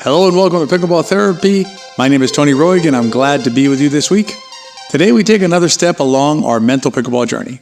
Hello and welcome to Pickleball Therapy. My name is Tony Roig and I'm glad to be with you this week. Today we take another step along our mental pickleball journey.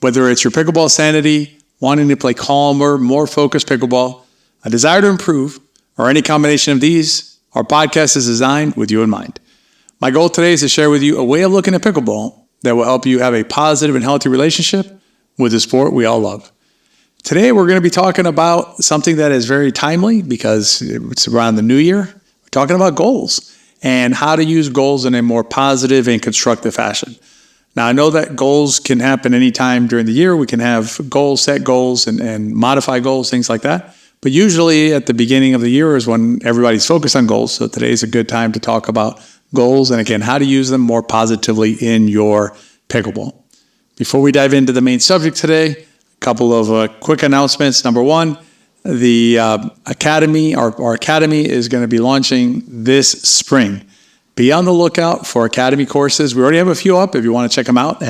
Whether it's your pickleball sanity, wanting to play calmer, more focused pickleball, a desire to improve, or any combination of these, our podcast is designed with you in mind. My goal today is to share with you a way of looking at pickleball that will help you have a positive and healthy relationship with the sport we all love. Today, we're going to be talking about something that is very timely because it's around the new year. We're talking about goals and how to use goals in a more positive and constructive fashion. Now, I know that goals can happen anytime during the year. We can have goals, set goals, and modify goals, things like that. But usually at the beginning of the year is when everybody's focused on goals. So today is a good time to talk about goals and, again, how to use them more positively in your pickleball. Before we dive into the main subject today, couple of quick announcements. Number one, the Academy, our Academy is going to be launching this spring. Be on the lookout for Academy courses. We already have a few up. If you want to check them out,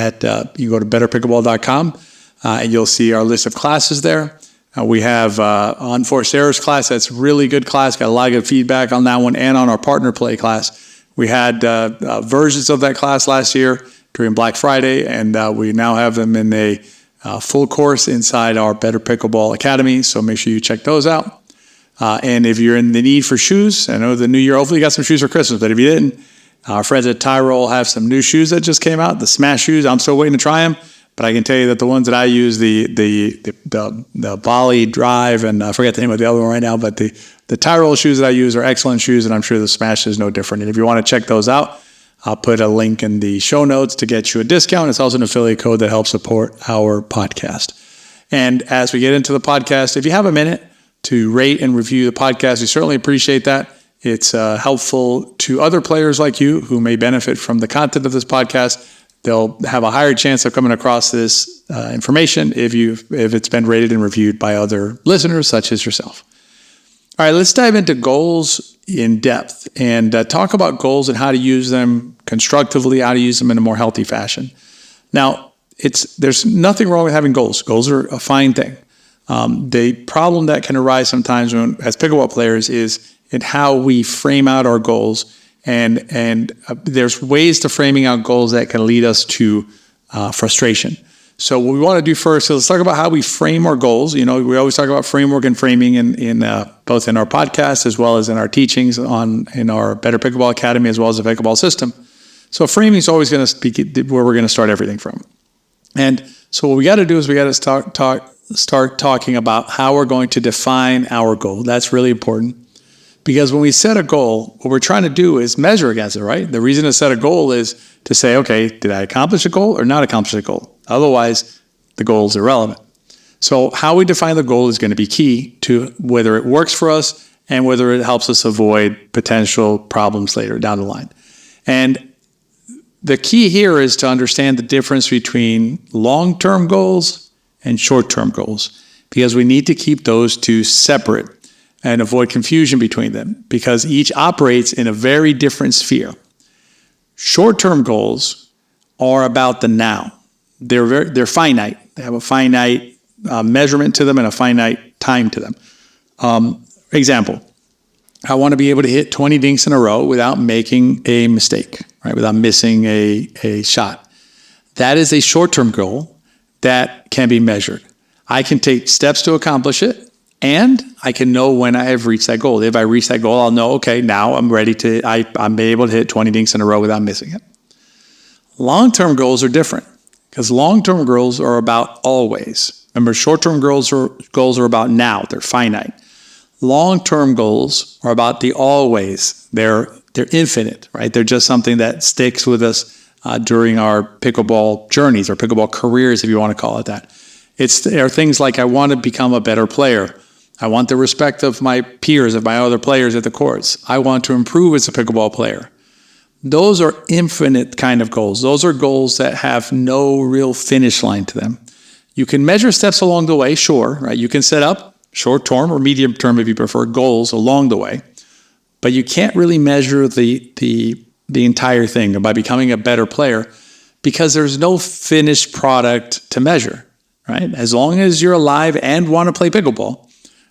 you go to betterpickleball.com and you'll see our list of classes there. We have Unforced Errors class. That's a really good class. Got a lot of good feedback on that one and on our partner play class. We had versions of that class last year during Black Friday, and we now have them in a full course inside our Better Pickleball Academy, so make sure you check those out. And if you're in the need for shoes, I know the new year, hopefully you got some shoes for Christmas, but if you didn't, our friends at Tyrol have some new shoes that just came out, the Smash shoes. I'm still waiting to try them, but I can tell you that the ones that I use, the Bali Drive, and I forget the name of the other one right now, but the Tyrol shoes that I use are excellent shoes, and I'm sure the Smash is no different. And if you want to check those out, I'll put a link in the show notes to get you a discount. It's also an affiliate code that helps support our podcast. And as we get into the podcast, if you have a minute to rate and review the podcast, we certainly appreciate that. It's helpful to other players like you who may benefit from the content of this podcast. They'll have a higher chance of coming across this information if it's been rated and reviewed by other listeners such as yourself. All right, let's dive into goals in depth and talk about goals and how to use them constructively, how to use them in a more healthy fashion. Now, there's nothing wrong with having goals. Goals are a fine thing. The problem that can arise sometimes as pickleball players is in how we frame out our goals, and there's ways to framing out goals that can lead us to frustration. So what we want to do first is let's talk about how we frame our goals. You know, we always talk about framework and framing in both in our podcast as well as in our teachings in our Better Pickleball Academy as well as the pickleball system. So framing is always going to be where we're going to start everything from. And so what we got to do is we got to start talking about how we're going to define our goal. That's really important because when we set a goal, what we're trying to do is measure against it, right? The reason to set a goal is to say, okay, did I accomplish a goal or not accomplish a goal? Otherwise, the goal is irrelevant. So how we define the goal is going to be key to whether it works for us and whether it helps us avoid potential problems later down the line. And the key here is to understand the difference between long-term goals and short-term goals, because we need to keep those two separate and avoid confusion between them, because each operates in a very different sphere. Short-term goals are about the now. They're finite. They have a finite measurement to them and a finite time to them. Example, I want to be able to hit 20 dinks in a row without making a mistake, right? Without missing a shot. That is a short-term goal that can be measured. I can take steps to accomplish it, and I can know when I have reached that goal. If I reach that goal, I'll know, okay, now I'm ready to, I'm able to hit 20 dinks in a row without missing it. Long-term goals are different. Because long-term goals are about always. Remember, short-term goals are about now. They're finite. Long-term goals are about the always. They're infinite, right? They're just something that sticks with us during our pickleball journeys or pickleball careers, if you want to call it that. There are things like I want to become a better player. I want the respect of my peers, of my other players at the courts. I want to improve as a pickleball player. Those are infinite kind of goals. Those are goals that have no real finish line to them. You can measure steps along the way, sure, right? You can set up short-term or medium-term, if you prefer, goals along the way, but you can't really measure the entire thing by becoming a better player because there's no finished product to measure, right? As long as you're alive and want to play pickleball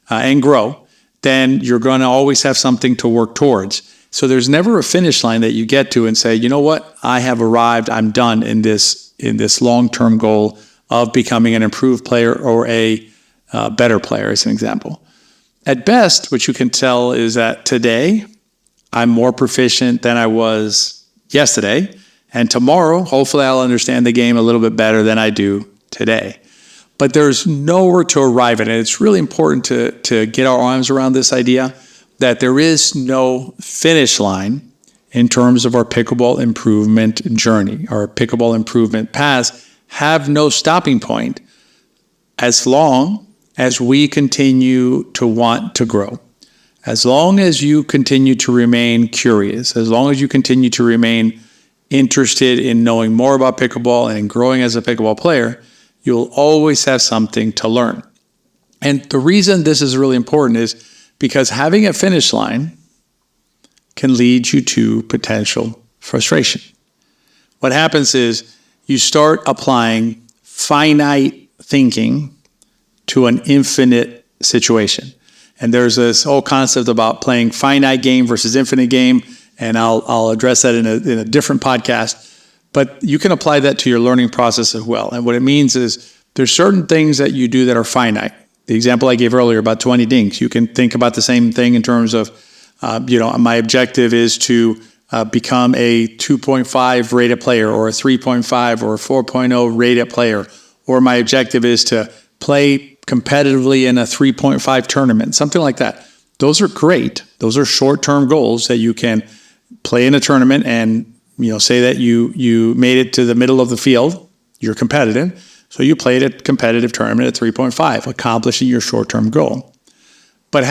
and grow, then you're going to always have something to work towards. So there's never a finish line that you get to and say, you know what, I have arrived, I'm done in this long-term goal of becoming an improved player or a better player, as an example. At best, what you can tell is that today, I'm more proficient than I was yesterday. And tomorrow, hopefully I'll understand the game a little bit better than I do today. But there's nowhere to arrive at it. It's really important to get our arms around this idea that there is no finish line in terms of our pickleball improvement journey. Our pickleball improvement paths have no stopping point as long as we continue to want to grow. As long as you continue to remain curious, as long as you continue to remain interested in knowing more about pickleball and growing as a pickleball player, you'll always have something to learn. And the reason this is really important is because having a finish line can lead you to potential frustration. What happens is you start applying finite thinking to an infinite situation. And there's this whole concept about playing finite game versus infinite game, and I'll address that in a different podcast. But you can apply that to your learning process as well. And what it means is there's certain things that you do that are finite. The example I gave earlier about 20 dinks, you can think about the same thing in terms of, my objective is to become a 2.5 rated player or a 3.5 or a 4.0 rated player. Or my objective is to play competitively in a 3.5 tournament, something like that. Those are great. Those are short-term goals that you can play in a tournament and say that you made it to the middle of the field, you're competitive, so you played a competitive tournament at 3.5, accomplishing your short-term goal. But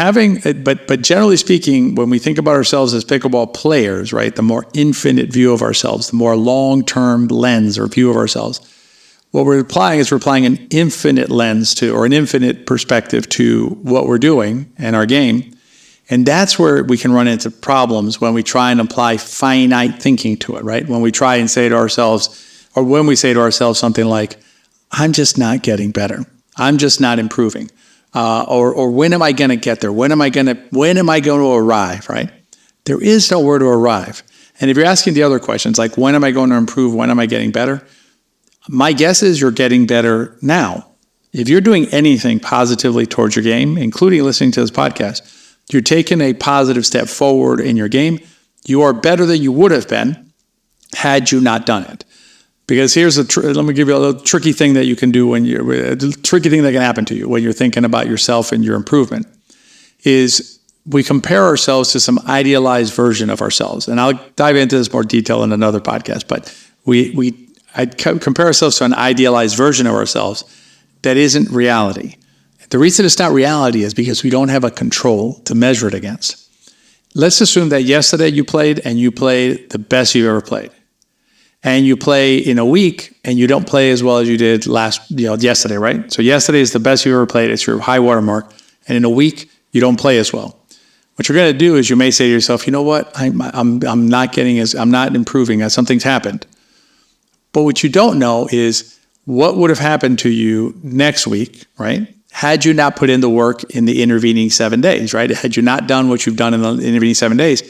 generally speaking, when we think about ourselves as pickleball players, right, the more infinite view of ourselves, the more long-term lens or view of ourselves, what we're applying is we're applying an infinite lens to, or an infinite perspective to what we're doing in our game. And that's where we can run into problems when we try and apply finite thinking to it, right? When we try and say to ourselves, or when we say to ourselves something like, I'm just not getting better. I'm just not improving. Or when am I going to get there? When am I going to arrive, right? There is nowhere to arrive. And if you're asking the other questions, like when am I going to improve? When am I getting better? My guess is you're getting better now. If you're doing anything positively towards your game, including listening to this podcast, you're taking a positive step forward in your game. You are better than you would have been had you not done it. Because let me give you a little tricky thing that you can do a tricky thing that can happen to you when you're thinking about yourself and your improvement is we compare ourselves to some idealized version of ourselves. And I'll dive into this more detail in another podcast, but I compare ourselves to an idealized version of ourselves that isn't reality. The reason it's not reality is because we don't have a control to measure it against. Let's assume that yesterday you played the best you've ever played. And you play in a week and you don't play as well as you did yesterday, right? So yesterday is the best you ever played. It's your high water mark. And in a week, you don't play as well. What you're going to do is you may say to yourself, you know what? I'm not improving as something's happened. But what you don't know is what would have happened to you next week, right? Had you not put in the work in the intervening 7 days, right? Had you not done what you've done in the intervening 7 days,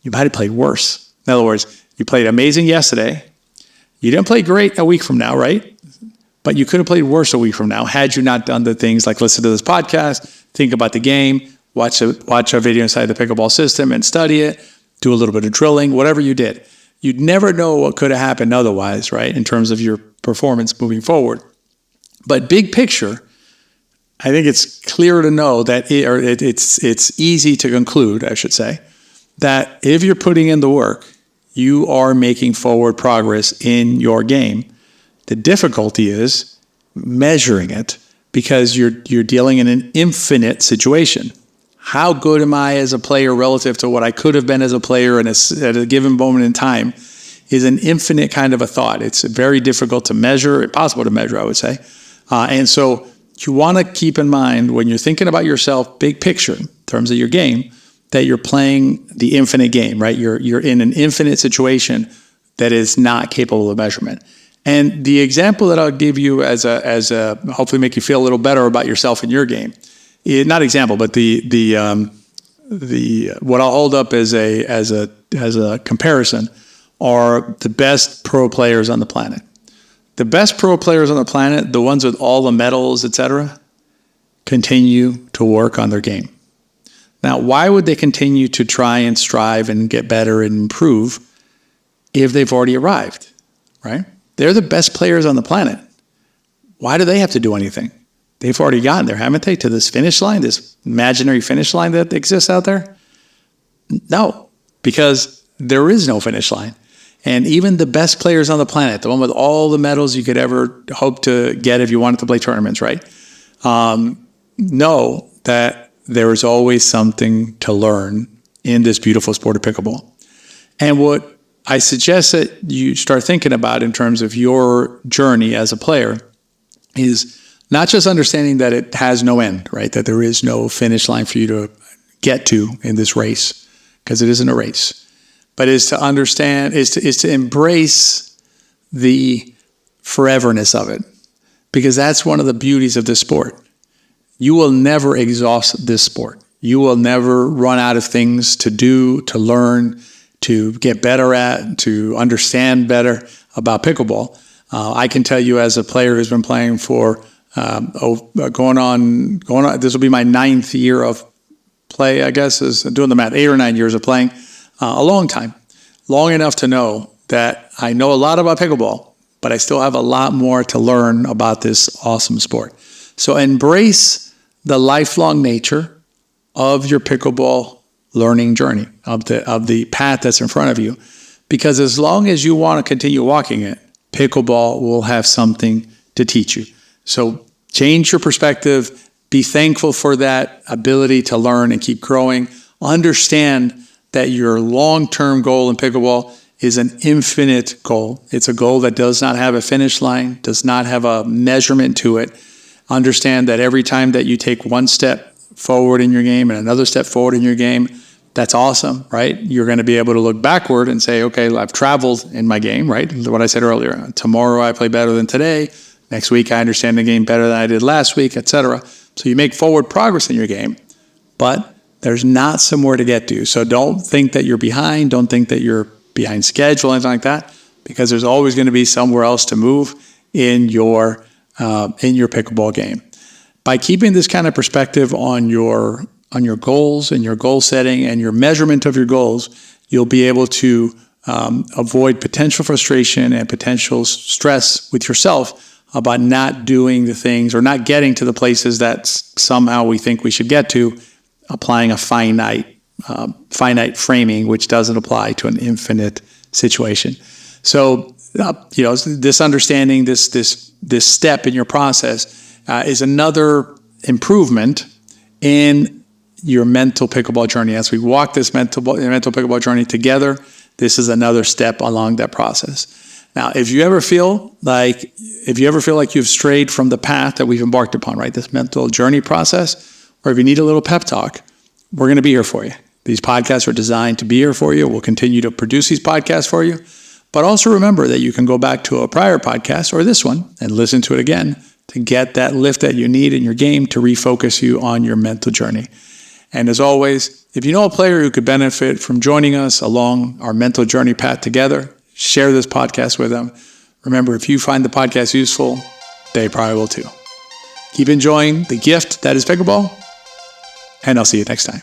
you might have played worse. In other words, you played amazing yesterday. You didn't play great a week from now, right? But you could have played worse a week from now had you not done the things like listen to this podcast, think about the game, watch a video inside the pickleball system and study it, do a little bit of drilling, whatever you did. You'd never know what could have happened otherwise, right, in terms of your performance moving forward. But big picture, I think it's clear to know that it's easy to conclude, I should say, that if you're putting in the work, you are making forward progress in your game. The difficulty is measuring it because you're dealing in an infinite situation. How good am I as a player relative to what I could have been as a player at a given moment in time is an infinite kind of a thought. It's very difficult to measure, impossible to measure, I would say. And so you want to keep in mind when you're thinking about yourself, big picture, in terms of your game, that you're playing the infinite game, right? You're in an infinite situation that is not capable of measurement. And the example that I'll give you as a hopefully make you feel a little better about yourself in your game not example, but the what I'll hold up as a comparison are the best pro players on the planet. The best pro players on the planet, the ones with all the medals, etc., continue to work on their game. Now, why would they continue to try and strive and get better and improve if they've already arrived, right? They're the best players on the planet. Why do they have to do anything? They've already gotten there, haven't they, to this finish line, this imaginary finish line that exists out there? No, because there is no finish line. And even the best players on the planet, the one with all the medals you could ever hope to get if you wanted to play tournaments, right? Know that there is always something to learn in this beautiful sport of pickleball. And what I suggest that you start thinking about in terms of your journey as a player is not just understanding that it has no end, right? That there is no finish line for you to get to in this race, because it isn't a race, but is to understand, is to embrace the foreverness of it, because that's one of the beauties of this sport. You will never exhaust this sport. You will never run out of things to do, to learn, to get better at, to understand better about pickleball. I can tell you, as a player who's been playing for going on, this will be my 9th year of play, I guess, is doing the math, 8 or 9 years of playing, a long time, long enough to know that I know a lot about pickleball, but I still have a lot more to learn about this awesome sport. So embrace the lifelong nature of your pickleball learning journey, of the path that's in front of you, because as long as you want to continue walking it, pickleball will have something to teach you. So change your perspective, be thankful for that ability to learn and keep growing. Understand that your long-term goal in pickleball is an infinite goal. It's a goal that does not have a finish line, does not have a measurement to it. Understand that every time that you take one step forward in your game and another step forward in your game, that's awesome, right? You're going to be able to look backward and say, okay, I've traveled in my game, right? What I said earlier, tomorrow I play better than today. Next week I understand the game better than I did last week, etc. So you make forward progress in your game, but there's not somewhere to get to. So don't think that you're behind. Don't think that you're behind schedule, anything like that, because there's always going to be somewhere else to move in your pickleball game. By keeping this kind of perspective on your goals and your goal setting and your measurement of your goals, you'll be able to avoid potential frustration and potential stress with yourself about not doing the things or not getting to the places that somehow we think we should get to, applying a finite framing, which doesn't apply to an infinite situation. So, this understanding, this step in your process is another improvement in your mental pickleball journey. As we walk this mental pickleball journey together, this is another step along that process. Now, if you ever feel like you've strayed from the path that we've embarked upon, right, this mental journey process, or if you need a little pep talk, we're going to be here for you. These podcasts are designed to be here for you. We'll continue to produce these podcasts for you. But also remember that you can go back to a prior podcast or this one and listen to it again to get that lift that you need in your game to refocus you on your mental journey. And as always, if you know a player who could benefit from joining us along our mental journey path together, share this podcast with them. Remember, if you find the podcast useful, they probably will too. Keep enjoying the gift that is pickleball, and I'll see you next time.